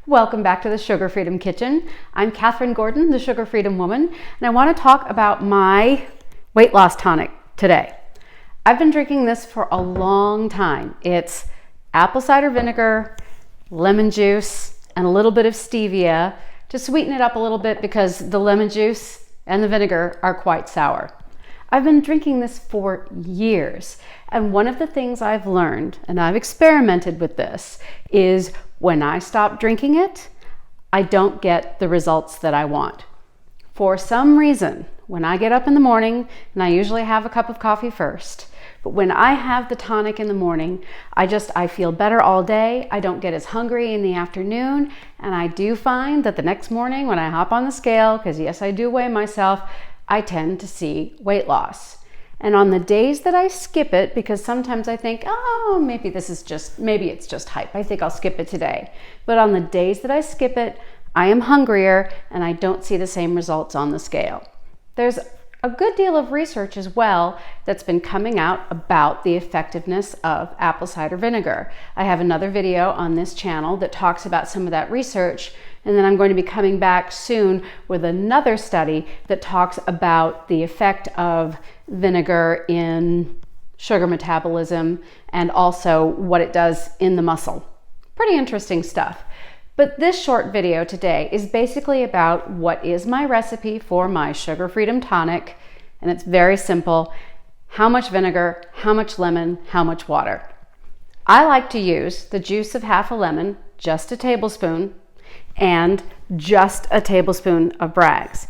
Welcome back to the Sugar Freedom Kitchen. I'm Catherine Gordon, the Sugar Freedom Woman, and I want to talk about my weight loss tonic today. I've been drinking this for a long time. It's apple cider vinegar, lemon juice, and a little bit of stevia to sweeten it up a little bit because the lemon juice and the vinegar are quite sour. I've been drinking this for years, and one of the things I've learned, and I've experimented with this, is when I stop drinking it, I don't get the results that I want. For some reason, when I get up in the morning, and I usually have a cup of coffee first, but when I have the tonic in the morning, I feel better all day. I don't get as hungry in the afternoon, and I do find that the next morning when I hop on the scale, because yes, I do weigh myself, I tend to see weight loss. And on the days that I skip it, because sometimes I think, oh, maybe it's just hype. I think I'll skip it today. But on the days that I skip it, I am hungrier and I don't see the same results on the scale. There's a good deal of research as well that's been coming out about the effectiveness of apple cider vinegar. I have another video on this channel that talks about some of that research, and then I'm going to be coming back soon with another study that talks about the effect of vinegar in sugar metabolism and also what it does in the muscle. Pretty interesting stuff. But this short video today is basically about what is my recipe for my Sugar Freedom Tonic, and it's very simple. How much vinegar, how much lemon, how much water. I like to use the juice of half a lemon, just a tablespoon, and just a tablespoon of Bragg's.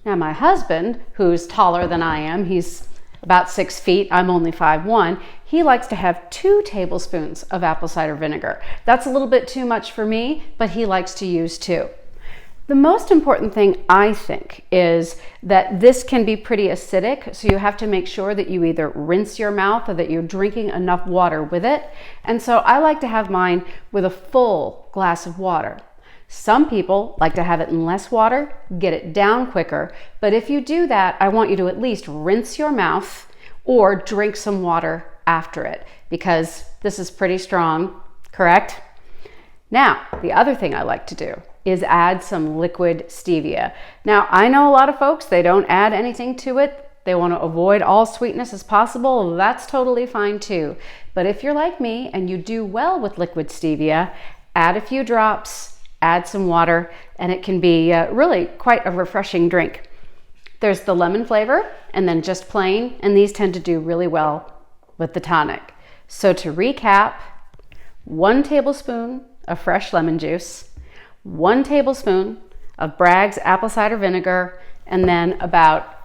Now my husband, who's taller than I am, he's about 6 feet, I'm only 5'1", he likes to have 2 tablespoons of apple cider vinegar. That's a little bit too much for me, but he likes to use 2. The most important thing, I think, is that this can be pretty acidic, so you have to make sure that you either rinse your mouth or that you're drinking enough water with it. And so I like to have mine with a full glass of water. Some people like to have it in less water, get it down quicker, but if you do that, I want you to at least rinse your mouth or drink some water after it, because this is pretty strong, correct? Now, the other thing I like to do is add some liquid stevia. Now, I know a lot of folks, they don't add anything to it. They want to avoid all sweetness as possible. That's totally fine too. But if you're like me and you do well with liquid stevia, add a few drops, add some water, and it can be really quite a refreshing drink. There's the lemon flavor and then just plain, and these tend to do really well with the tonic. So to recap, 1 tablespoon of fresh lemon juice, 1 tablespoon of Bragg's apple cider vinegar, and then about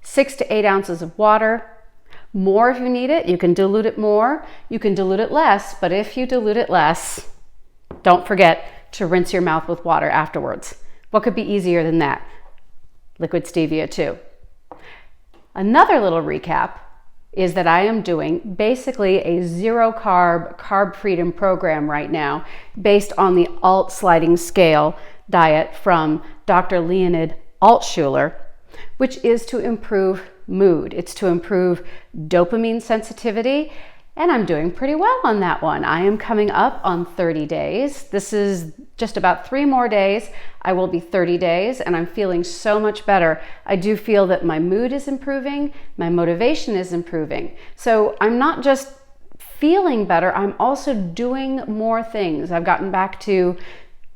6 to 8 ounces of water. More if you need it. You can dilute it more, you can dilute it less, but if you dilute it less, don't forget to rinse your mouth with water afterwards. What could be easier than that? Liquid stevia too. Another little recap is that I am doing basically a zero carb freedom program right now based on the Alt sliding scale diet from Dr. Leonid Altshuler, which is to improve mood. It's to improve dopamine sensitivity, and I'm doing pretty well on that one. I am coming up on 30 days. This is just about 3 more days. I will be 30 days, and I'm feeling so much better. I do feel that my mood is improving, my motivation is improving. So I'm not just feeling better, I'm also doing more things. I've gotten back to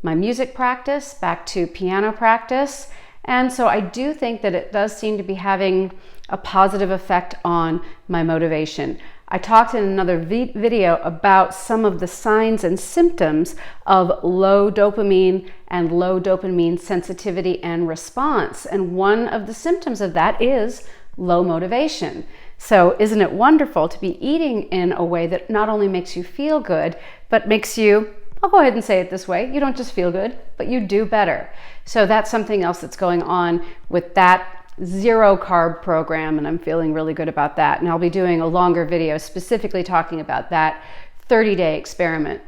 my music practice, back to piano practice, and so I do think that it does seem to be having a positive effect on my motivation. I talked in another video about some of the signs and symptoms of low dopamine and low dopamine sensitivity and response. And one of the symptoms of that is low motivation. So isn't it wonderful to be eating in a way that not only makes you feel good, but makes you, I'll go ahead and say it this way, you don't just feel good, but you do better. So that's something else that's going on with that zero carb program, and I'm feeling really good about that. And I'll be doing a longer video specifically talking about that 30-day experiment.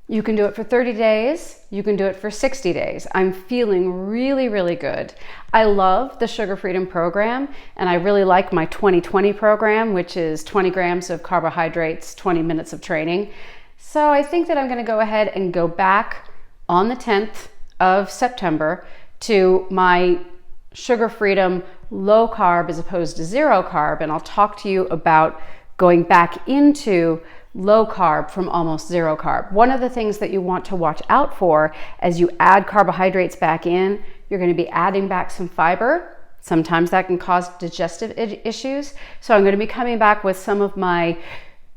You can do it for 30 days, you can do it for 60 days. I'm feeling really, really good. I love the Sugar Freedom program, and I really like my 20-20 program, which is 20 grams of carbohydrates, 20 minutes of training. So I think that I'm gonna go ahead and go back on the 10th of September to my Sugar Freedom low carb as opposed to zero carb, and I'll talk to you about going back into low carb from almost zero carb. One of the things that you want to watch out for as you add carbohydrates back in, you're going to be adding back some fiber. Sometimes that can cause digestive issues. So I'm going to be coming back with some of my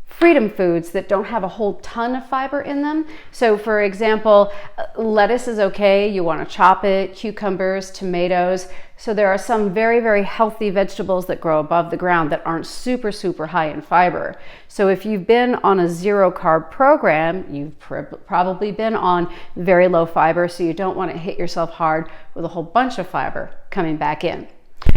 freedom foods that don't have a whole ton of fiber in them. So for example, lettuce is okay. You want to chop it, cucumbers, tomatoes. So there are some very, very healthy vegetables that grow above the ground that aren't super, super high in fiber. So if you've been on a zero carb program, you've probably been on very low fiber, so you don't want to hit yourself hard with a whole bunch of fiber coming back in.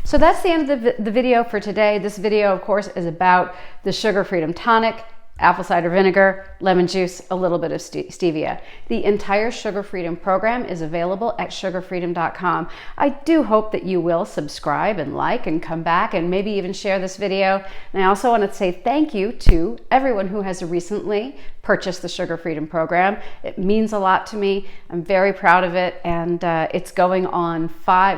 So that's the end of the video for today. This video, of course, is about the Sugar Freedom Tonic, apple cider vinegar, lemon juice, a little bit of stevia. The entire Sugar Freedom program is available at sugarfreedom.com. I do hope that you will subscribe and like and come back and maybe even share this video. And I also want to say thank you to everyone who has recently purchased the Sugar Freedom program. It means a lot to me. I'm very proud of it, and it's going on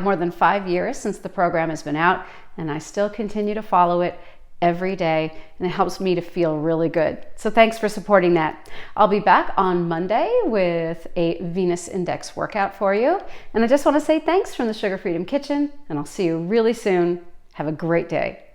more than 5 years since the program has been out, and I still continue to follow it every day, and it helps me to feel really good. So thanks for supporting that. I'll be back on Monday with a Venus Index workout for you. And I just want to say thanks from the Sugar Freedom Kitchen, and I'll see you really soon. Have a great day.